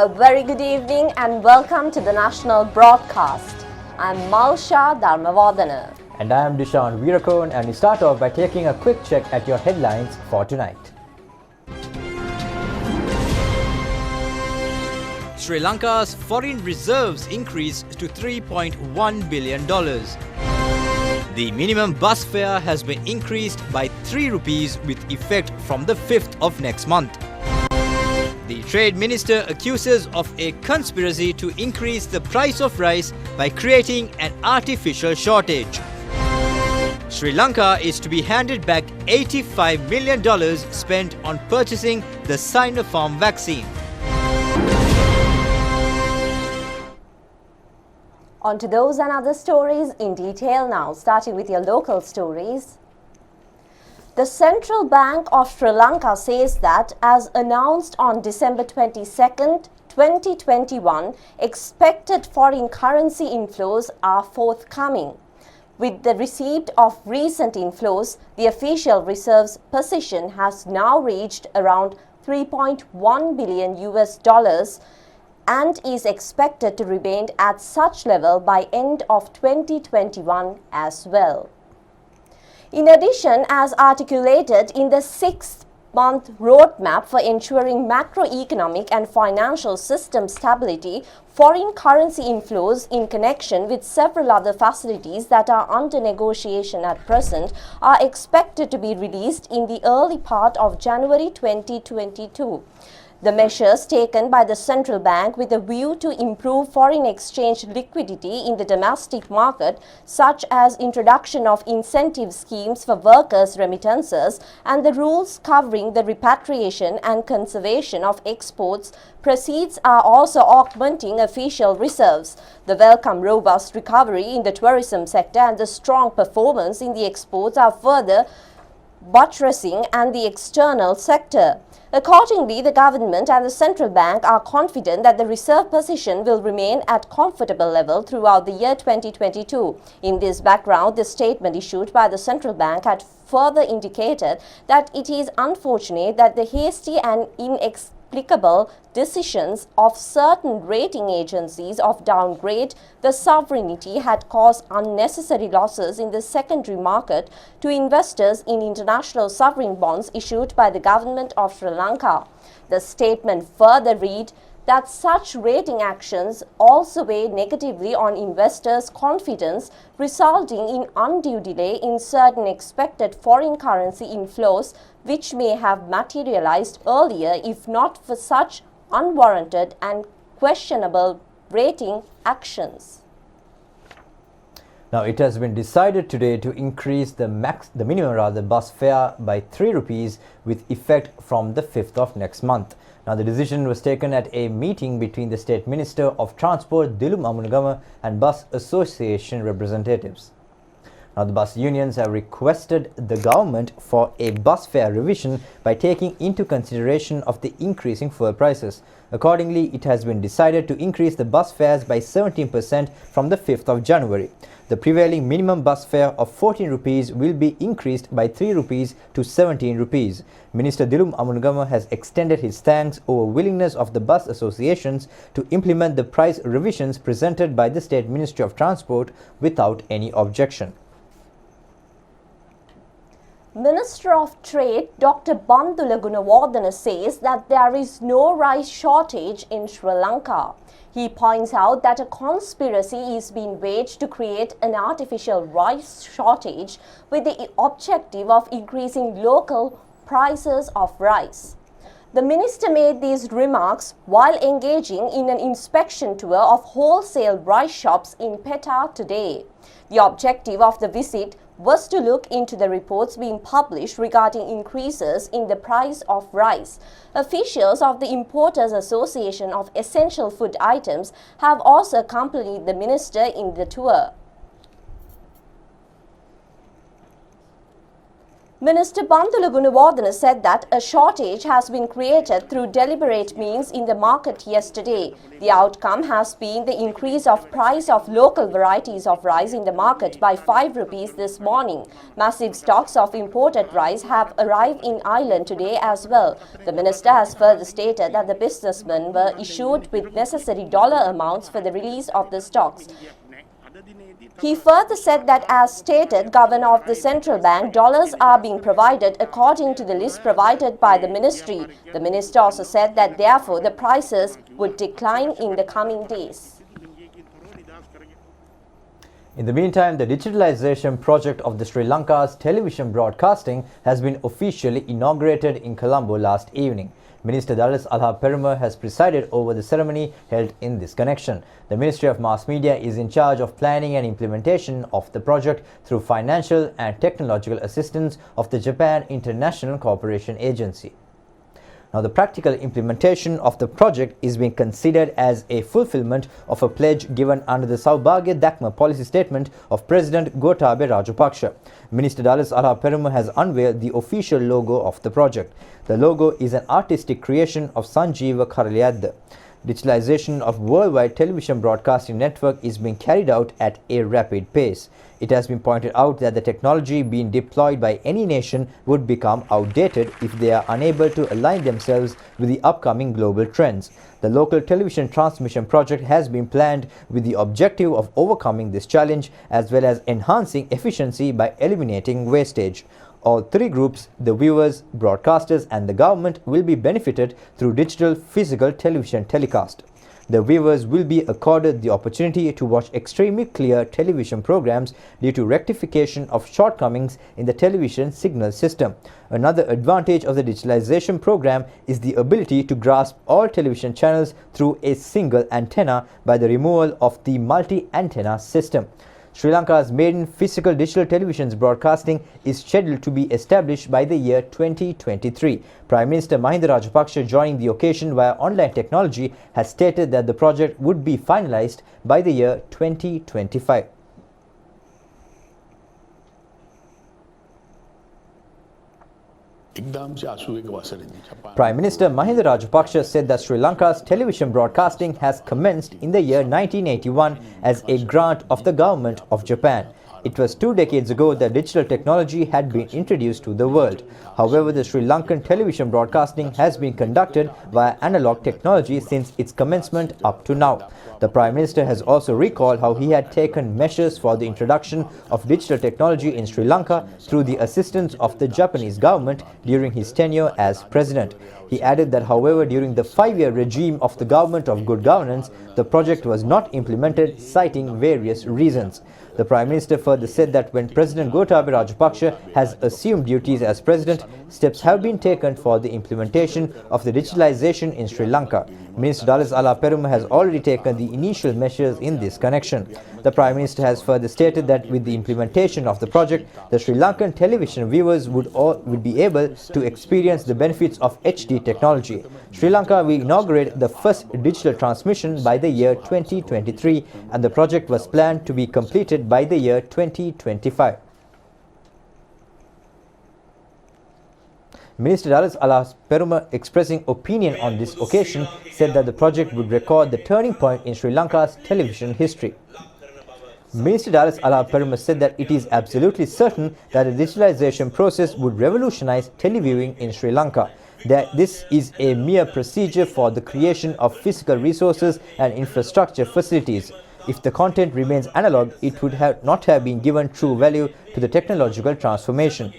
A very good evening and welcome to the national broadcast. I'm Malsha Dharmavardhana. And I am Dishan Veerakon, and we start off by taking a quick check at your headlines for tonight. Sri Lanka's foreign reserves increased to $3.1 billion. The minimum bus fare has been increased by 3 rupees with effect from the 5th of next month. The Trade Minister accuses of a conspiracy to increase the price of rice by creating an artificial shortage. Sri Lanka is to be handed back $85 million spent on purchasing the Sinopharm vaccine. On to those and other stories in detail now, starting with your local stories. The Central Bank of Sri Lanka says that, as announced on December 22, 2021, expected foreign currency inflows are forthcoming. With the receipt of recent inflows, the official reserves position has now reached around $3.1 billion and is expected to remain at such level by end of 2021 as well. In addition, as articulated in the 6-month roadmap for ensuring macroeconomic and financial system stability, foreign currency inflows in connection with several other facilities that are under negotiation at present are expected to be released in the early part of January 2022. The measures taken by the central bank with a view to improve foreign exchange liquidity in the domestic market, such as introduction of incentive schemes for workers' remittances and the rules covering the repatriation and conservation of exports proceeds, are also augmenting official reserves. The welcome robust recovery in the tourism sector and the strong performance in the exports are further buttressing and the external sector. Accordingly, the government and the central bank are confident that the reserve position will remain at comfortable level throughout the year 2022. In this background, the statement issued by the central bank had further indicated that it is unfortunate that the hasty and inexplicable decisions of certain rating agencies of downgrade the sovereignty had caused unnecessary losses in the secondary market to investors in international sovereign bonds issued by the government of Sri Lanka. The statement further read that such rating actions also weigh negatively on investors' confidence, resulting in undue delay in certain expected foreign currency inflows, which may have materialized earlier if not for such unwarranted and questionable rating actions. Now, it has been decided today to increase the minimum bus fare by 3 rupees with effect from the 5th of next month. Now, the decision was taken at a meeting between the State Minister of Transport Dilum Amunagama and Bus Association representatives. Now, the bus unions have requested the government for a bus fare revision by taking into consideration of the increasing fuel prices. Accordingly, it has been decided to increase the bus fares by 17% from the 5th of January. The prevailing minimum bus fare of 14 rupees will be increased by 3 rupees to 17 rupees. Minister Dilum Amunagama has extended his thanks over willingness of the bus associations to implement the price revisions presented by the State Ministry of Transport without any objection. Minister of Trade Dr. Bandula Gunawardena says that there is no rice shortage in Sri Lanka. He points out that a conspiracy is being waged to create an artificial rice shortage with the objective of increasing local prices of rice. The minister made these remarks while engaging in an inspection tour of wholesale rice shops in Peta today. The objective of the visit was to look into the reports being published regarding increases in the price of rice. Officials of the Importers Association of Essential Food Items have also accompanied the minister in the tour. Minister Bandula Gunawardena said that a shortage has been created through deliberate means in the market yesterday. The outcome has been the increase of price of local varieties of rice in the market by 5 rupees this morning. Massive stocks of imported rice have arrived in Ireland today as well. The minister has further stated that the businessmen were issued with necessary dollar amounts for the release of the stocks. He further said that as stated, Governor of the Central Bank, dollars are being provided according to the list provided by the ministry. The minister also said that therefore the prices would decline in the coming days. In the meantime, the digitalization project of the Sri Lanka's television broadcasting has been officially inaugurated in Colombo last evening. Minister Dallas Alha-Peruma has presided over the ceremony held in this connection. The Ministry of Mass Media is in charge of planning and implementation of the project through financial and technological assistance of the Japan International Cooperation Agency. Now, the practical implementation of the project is being considered as a fulfillment of a pledge given under the Saubhagya Dakma policy statement of President Gotabaya Rajapaksa. Minister Dallas Alha-Peruma has unveiled the official logo of the project. The logo is an artistic creation of Sanjeeva Karaliyadda. Digitalization of worldwide television broadcasting network is being carried out at a rapid pace. It has been pointed out that the technology being deployed by any nation would become outdated if they are unable to align themselves with the upcoming global trends. The local television transmission project has been planned with the objective of overcoming this challenge as well as enhancing efficiency by eliminating wastage. All three groups, the viewers, broadcasters and the government, will be benefited through digital physical television telecast. The viewers will be accorded the opportunity to watch extremely clear television programs due to rectification of shortcomings in the television signal system. Another advantage of the digitalization program is the ability to grasp all television channels through a single antenna by the removal of the multi-antenna system. Sri Lanka's maiden physical digital television's broadcasting is scheduled to be established by the year 2023. Prime Minister Mahinda Rajapaksa, joining the occasion via online technology, has stated that the project would be finalized by the year 2025. Prime Minister Mahinda Rajapaksa said that Sri Lanka's television broadcasting has commenced in the year 1981 as a grant of the government of Japan. It was 2 decades ago that digital technology had been introduced to the world. However, the Sri Lankan television broadcasting has been conducted via analog technology since its commencement up to now. The Prime Minister has also recalled how he had taken measures for the introduction of digital technology in Sri Lanka through the assistance of the Japanese government during his tenure as President. He added that, however, during the 5-year regime of the government of good governance, the project was not implemented, citing various reasons. The Prime Minister further said that when President Gotabaya Rajapaksa has assumed duties as President, steps have been taken for the implementation of the digitalization in Sri Lanka. Minister Dallas Alha-Peruma has already taken the initial measures in this connection. The Prime Minister has further stated that with the implementation of the project, the Sri Lankan television viewers would be able to experience the benefits of HD technology. Sri Lanka will inaugurate the first digital transmission by the year 2023 and the project was planned to be completed by the year 2025. Minister Dallas Alha-Peruma, expressing opinion on this occasion, said that the project would record the turning point in Sri Lanka's television history. Minister Dallas Alha-Peruma said that it is absolutely certain that the digitalization process would revolutionize televiewing in Sri Lanka. That this is a mere procedure for the creation of physical resources and infrastructure facilities. If the content remains analog, it would not have been given true value to the technological transformation.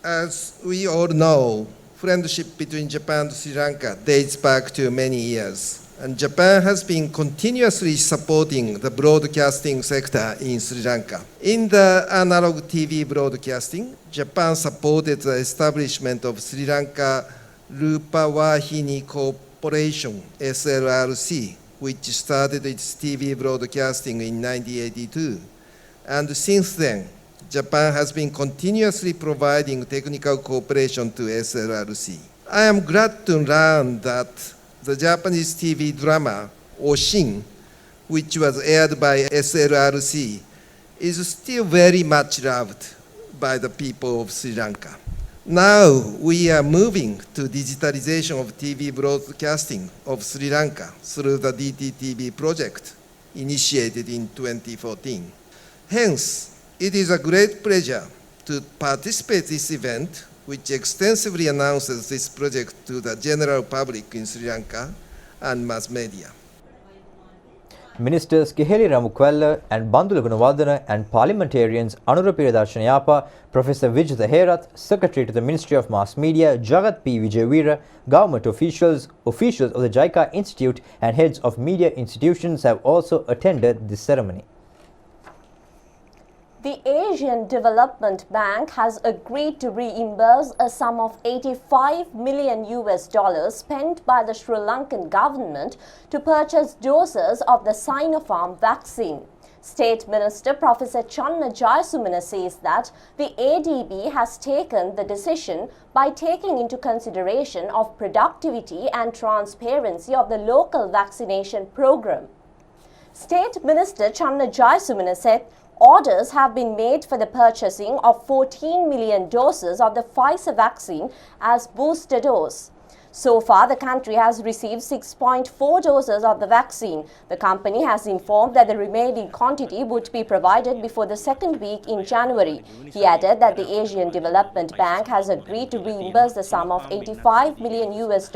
As we all know, friendship between Japan and Sri Lanka dates back to many years. And Japan has been continuously supporting the broadcasting sector in Sri Lanka. In the analog TV broadcasting, Japan supported the establishment of Sri Lanka Rupavahini Corporation, SLRC, which started its TV broadcasting in 1982. And since then, Japan has been continuously providing technical cooperation to SLRC. I am glad to learn that the Japanese TV drama Oshin, which was aired by SLRC, is still very much loved by the people of Sri Lanka. Now we are moving to digitalization of TV broadcasting of Sri Lanka through the DTTV project initiated in 2014. Hence, it is a great pleasure to participate in this event, which extensively announces this project to the general public in Sri Lanka and mass media. Ministers Keheli Ramukwella and Bandula Gunawardena and parliamentarians Anura Piridarshanayapa, Professor Vijitha Herath, Secretary to the Ministry of Mass Media Jagat P. Vijayveera, government officials of the JICA Institute and heads of media institutions have also attended this ceremony. The Asian Development Bank has agreed to reimburse a sum of $85 million spent by the Sri Lankan government to purchase doses of the Sinopharm vaccine. State Minister Professor Channa Jayasumana says that the ADB has taken the decision by taking into consideration of productivity and transparency of the local vaccination program. State Minister Channa Jayasumana said orders have been made for the purchasing of 14 million doses of the Pfizer vaccine as booster dose. So far, the country has received 6.4 doses of the vaccine. The company has informed that the remaining quantity would be provided before the second week in January. He added that the Asian Development Bank has agreed to reimburse the sum of $85 million used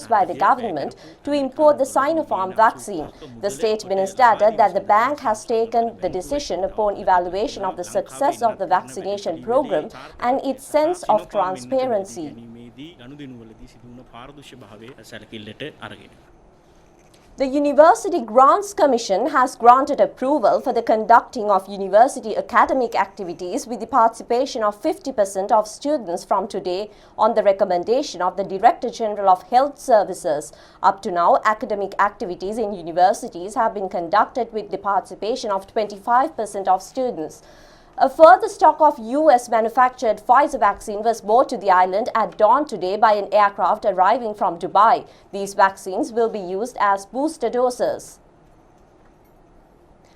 by the government to import the Sinopharm vaccine. The state minister added that the bank has taken the decision upon evaluation of the success of the vaccination program and its sense of transparency. The University Grants Commission has granted approval for the conducting of university academic activities with the participation of 50% of students from today on the recommendation of the Director General of Health Services. Up to now, academic activities in universities have been conducted with the participation of 25% of students. A further stock of US-manufactured Pfizer vaccine was brought to the island at dawn today by an aircraft arriving from Dubai. These vaccines will be used as booster doses.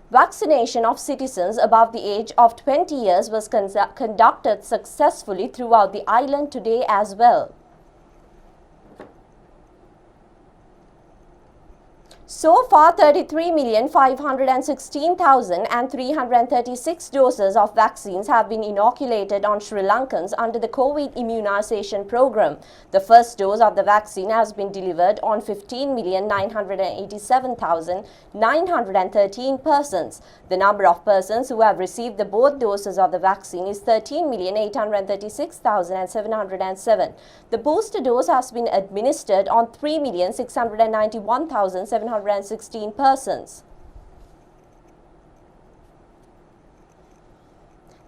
Vaccination of citizens above the age of 20 years was conducted successfully throughout the island today as well. So far, 33,516,336 doses of vaccines have been inoculated on Sri Lankans under the COVID immunization program. The first dose of the vaccine has been delivered on 15,987,913 persons. The number of persons who have received the both doses of the vaccine is 13,836,707. The booster dose has been administered on 3,691,716 persons.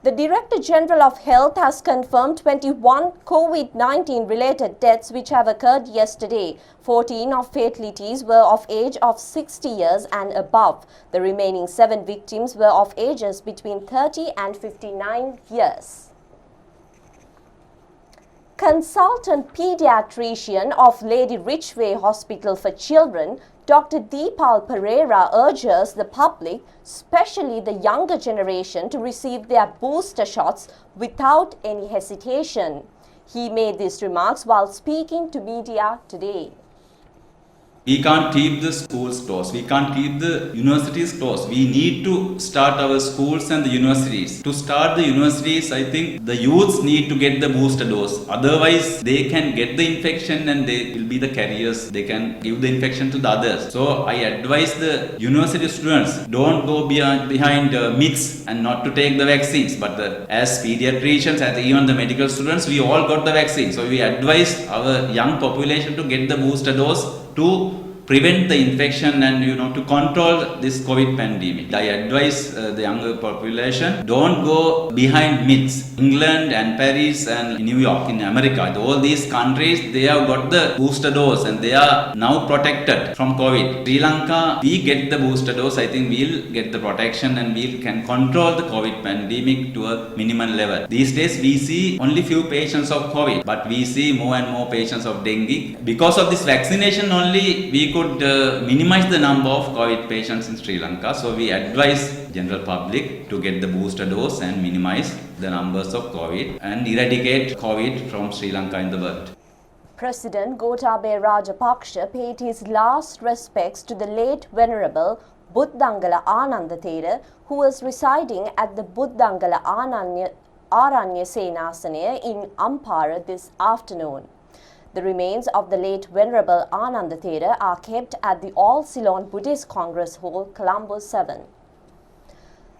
The Director General of Health has confirmed 21 COVID-19 related deaths which have occurred yesterday. 14 of fatalities were of age of 60 years and above. The remaining 7 victims were of ages between 30 and 59 years. Consultant pediatrician of Lady Ridgeway Hospital for Children, Dr. Deepal Pereira urges the public, especially the younger generation, to receive their booster shots without any hesitation. He made these remarks while speaking to media today. We can't keep the schools closed. We can't keep the universities closed. We need to start our schools and the universities. To start the universities, I think the youths need to get the booster dose. Otherwise, they can get the infection and they will be the carriers. They can give the infection to the others. So I advise the university students, don't go behind myths and not to take the vaccines. But as pediatricians and even the medical students, we all got the vaccine. So we advise our young population to get the booster dose to prevent the infection and to control this COVID pandemic. I advise the younger population, don't go behind myths. England and Paris and New York in America, all these countries, they have got the booster dose and they are now protected from COVID. Sri Lanka, we get the booster dose, I think we'll get the protection and we can control the COVID pandemic to a minimal level. These days we see only few patients of COVID, but we see more and more patients of dengue. Because of this vaccination only, we could minimize the number of COVID patients in Sri Lanka. So we advise general public to get the booster dose and minimize the numbers of COVID and eradicate COVID from Sri Lanka in the world. President Gotabaya Rajapaksa paid his last respects to the late Venerable Buddhangala Anandathera, who was residing at the Buddhangala Aranya Senasana in Ampara this afternoon. The remains of the late Venerable Anandathera are kept at the All Ceylon Buddhist Congress Hall, Colombo 7.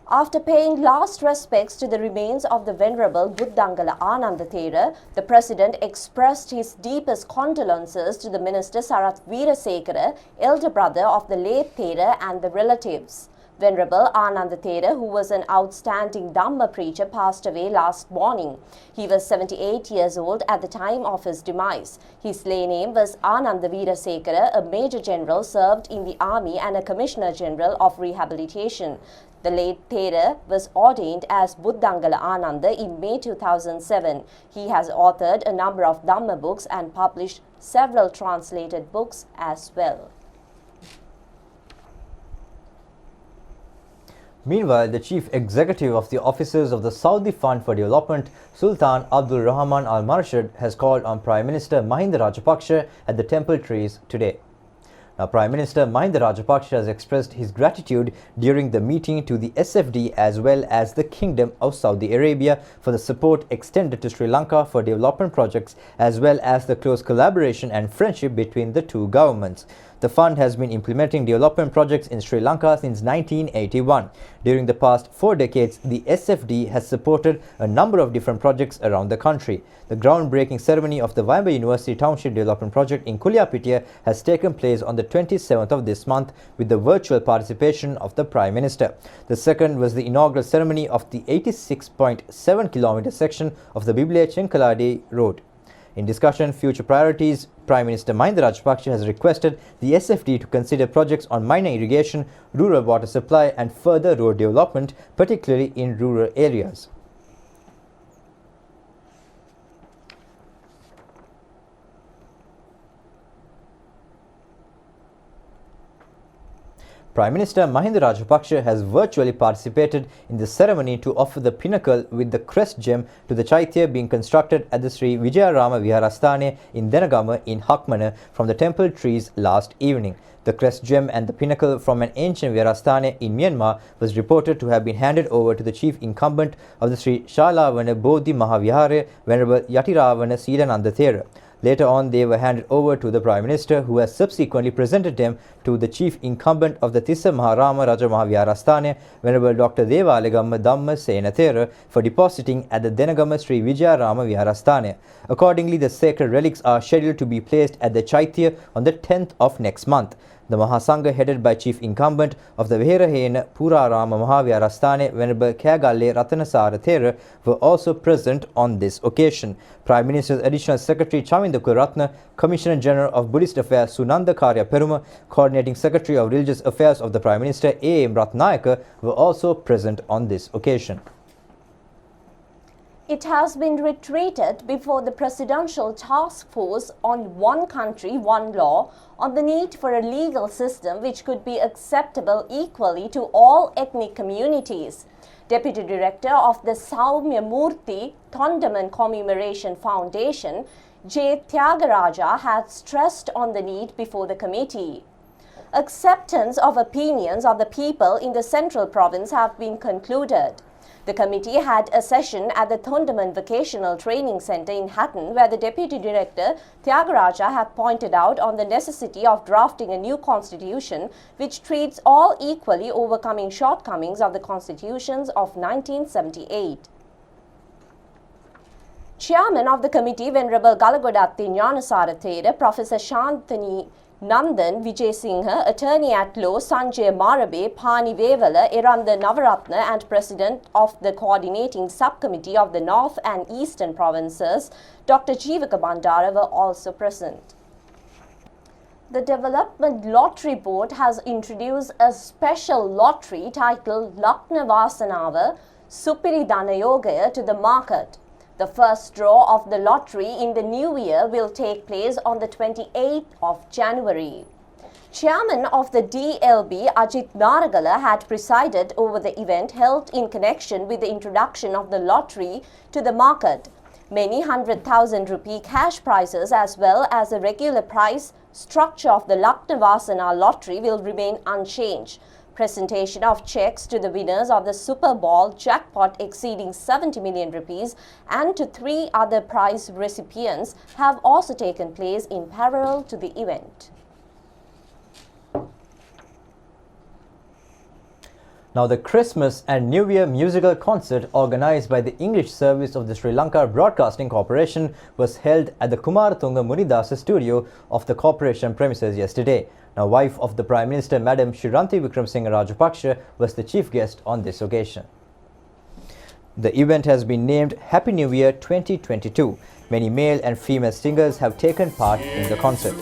After paying last respects to the remains of the Venerable Buddhangala Anandathera, the President expressed his deepest condolences to the Minister Sarath Veerasekara, elder brother of the late Thera, and the relatives. Venerable Anandathera, who was an outstanding Dhamma preacher, passed away last morning. He was 78 years old at the time of his demise. His lay name was Ananda Veerasekara, a Major General served in the Army and a Commissioner General of Rehabilitation. The late Thera was ordained as Buddhangala Ananda in May 2007. He has authored a number of Dhamma books and published several translated books as well. Meanwhile, the chief executive of the officers of the Saudi Fund for Development, Sultan Abdul Rahman Al Marshad, has called on Prime Minister Mahinda Rajapaksa at the Temple Trees today. Now, Prime Minister Mahinda Rajapaksa has expressed his gratitude during the meeting to the SFD as well as the Kingdom of Saudi Arabia for the support extended to Sri Lanka for development projects as well as the close collaboration and friendship between the two governments. The fund has been implementing development projects in Sri Lanka since 1981. During the past 4 decades, the SFD has supported a number of different projects around the country. The groundbreaking ceremony of the Vimba University Township Development Project in Kuliapitiya has taken place on the 27th of this month with the virtual participation of the Prime Minister. The second was the inaugural ceremony of the 86.7 kilometer section of the Biblia Chenkalade Road. In discussion future priorities, Prime Minister Mahinda Rajapaksa has requested the SFD to consider projects on minor irrigation, rural water supply and further road development, particularly in rural areas. Prime Minister Mahinda Rajapaksa has virtually participated in the ceremony to offer the pinnacle with the crest gem to the Chaitya being constructed at the Sri Vijayarama Viharasthane in Denagama in Hakmana from the temple trees last evening. The crest gem and the pinnacle from an ancient Viharasthane in Myanmar was reported to have been handed over to the chief incumbent of the Sri Shalavana Bodhi Mahavihara, Venerable Yatiravana Silananda Thera. Later on, they were handed over to the Prime Minister, who has subsequently presented them to the chief incumbent of the Tissa Maharama Raja Mahaviharasthane, Venerable Dr. Devalegama Dhamma Sena Thera, for depositing at the Denagama Sri Vijayarama Viharasthane. Accordingly, the sacred relics are scheduled to be placed at the Chaitya on the 10th of next month. The Mahasangha, headed by chief incumbent of the Veherahena Purarama Mahaviharasthane, Venerable Kagalle Ratanasara Thera, were also present on this occasion. Prime Minister's Additional Secretary Chaminda Kularatna, Commissioner General of Buddhist Affairs Sunanda Karya Peruma, Coordinating Secretary of Religious Affairs of the Prime Minister A.M. Ratnayaka were also present on this occasion. It has been retreated before the Presidential Task Force on One Country, One Law on the need for a legal system which could be acceptable equally to all ethnic communities. Deputy Director of the Saumya Murthy Thondaman Commemoration Foundation, J. Tyagaraja, had stressed on the need before the committee. Acceptance of opinions of the people in the Central Province have been concluded. The committee had a session at the Thondaman Vocational Training Centre in Hatton, where the Deputy Director Tyagaraja had pointed out on the necessity of drafting a new constitution which treats all equally, overcoming shortcomings of the constitutions of 1978. Chairman of the committee, Venerable Galagodatti Gnanasara Thera, Professor Shantani Nandan Vijayasinghe, attorney at law Sanjay Marabe, Pani Vevala, Eranda Navaratna and president of the coordinating subcommittee of the North and Eastern provinces, Dr. Jeevaka Bandara, were also present. The Development Lottery Board has introduced a special lottery titled Laknavasanava Supiri Danayogaya to the market. The first draw of the lottery in the new year will take place on the 28th of January. Chairman of the DLB, Ajit Naragala, had presided over the event held in connection with the introduction of the lottery to the market. Many 100,000 rupee cash prizes as well as the regular prize structure of the Laknavasana lottery will remain unchanged. Presentation of checks to the winners of the Super Bowl jackpot exceeding 70 million rupees and to 3 other prize recipients have also taken place in parallel to the event. Now, the Christmas and New Year musical concert organized by the English service of the Sri Lanka Broadcasting Corporation was held at the Kumaratunga Munidasa studio of the corporation premises yesterday. Now, wife of the Prime Minister, Madam Shiranthi Wickremesinghe Rajapaksa, was the chief guest on this occasion. The event has been named Happy New Year 2022. Many male and female singers have taken part in the concert.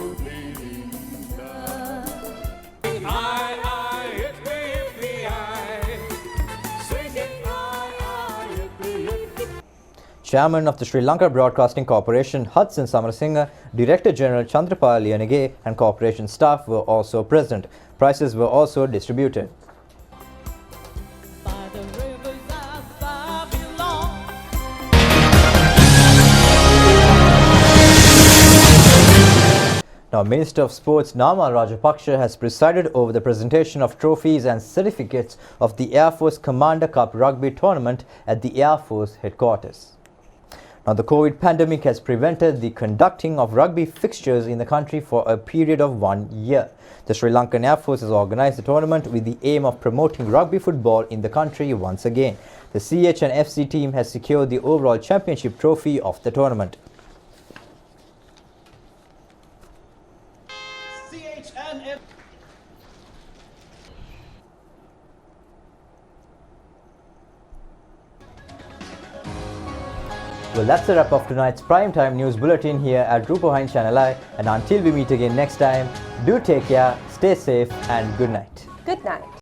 Chairman of the Sri Lanka Broadcasting Corporation, Hudson Samarasinghe, Director General Chandrapal Liyanage and corporation staff were also present. Prizes were also distributed. Now, Minister of Sports Nama Rajapaksa has presided over the presentation of trophies and certificates of the Air Force Commander Cup Rugby Tournament at the Air Force headquarters. Now, the COVID pandemic has prevented the conducting of rugby fixtures in the country for a period of 1 year. The Sri Lankan Air Force has organized the tournament with the aim of promoting rugby football in the country once again. The CH and FC team has secured the overall championship trophy of the tournament. Well, that's a wrap of tonight's primetime news bulletin here at Rupavahini ChannelEye, and until we meet again next time, do take care, stay safe and good night. Good night.